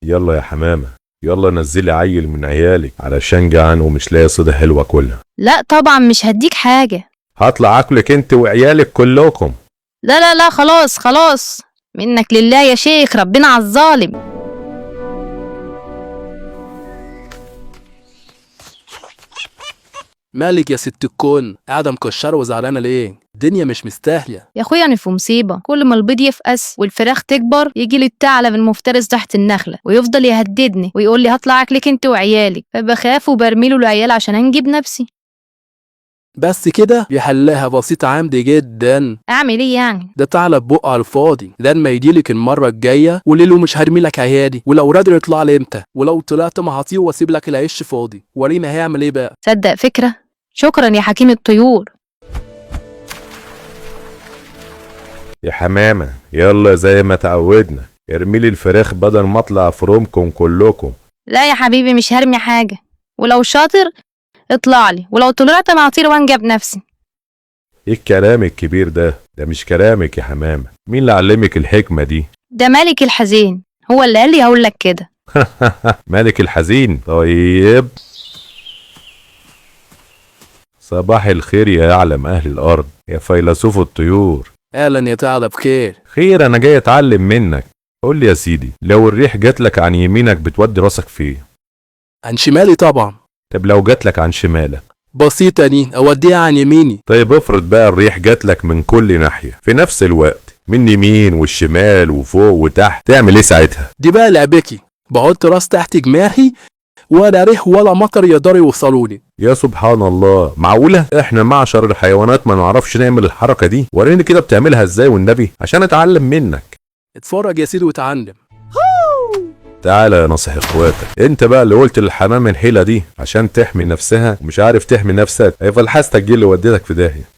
يلا يا حمامة، يلا نزلي عيل من عيالك علشان جعان ومش لاقي صيدة حلوة كلها. لا طبعا مش هديك حاجة. هطلع اكلك انت وعيالك كلكم. لا لا لا، خلاص خلاص، منك لله يا شيخ، ربنا على الظالم. مالك يا ست الكون قاعدة مكشرة وزعلانة ليه؟ الدنيا مش مستاهلة. يا اخويا انا في مصيبة، كل ما البيض يفقس والفراخ تكبر يجي لي الثعلب المفترس تحت النخلة ويفضل يهددني ويقول لي هطلع اكلك انت وعيالك، فبخاف وبرميله العيال عشان انجب نفسي. بس كده بيحلها بسيطة عمدي جدا. اعمل ايه يعني؟ ده ثعلب بقه على الفاضي، لما يجيلك المرة الجاية وليله مش هرمي لك عيالي، ولو راضي يطلع لي امتى، ولو طلعت ما هطير واسيب لك العيش فاضي. ورينا هيعمل ايه بقى. صدق فكرة، شكرا يا حكيم الطيور. يا حمامة يلا زي ما تعودنا، ارميلي الفراخ بدل ما اطلع افرمكم كلكم. لا يا حبيبي مش هرمي حاجة، ولو شاطر اطلع لي، ولو طلعت انا هطير وانجب نفسي. ايه الكلام الكبير ده مش كلامك يا حمامة، مين اللي علمك الحكمة دي؟ ده مالك الحزين هو اللي قال لي هقول لك كده. مالك الحزين؟ طيب صباح الخير يا يعلم اهل الارض، يا فيلسوف الطيور. اهلا يا ثعلب، خير. خير، انا جاي اتعلم منك. قول لي يا سيدي، لو الريح جاتلك عن يمينك بتودي راسك فين؟ عن شمالي طبعا. طب لو جاتلك عن شمالك؟ بسيطة دي، اوديها عن يميني. طيب افرض بقى الريح جاتلك من كل ناحية في نفس الوقت، من يمين والشمال وفوق وتحت، تعمل ايه ساعتها؟ دي بقى لعبكي، بحط راس تحت جماحي ولا ريح ولا مطر يقدروا يوصلوني. يا سبحان الله، معقولة احنا معشر الحيوانات ما نعرفش نعمل الحركة دي؟ وريني كده بتعملها ازاي والنبي عشان اتعلم منك. اتفرج يا سيدي وتعلم. تعالى يا ناصح اخواتك، انت بقى اللي قلت للحمام الحيلة دي عشان تحمي نفسها ومش عارف تحمي نفسك، هيبقى الحاستك دي اللي وديتك في داهية.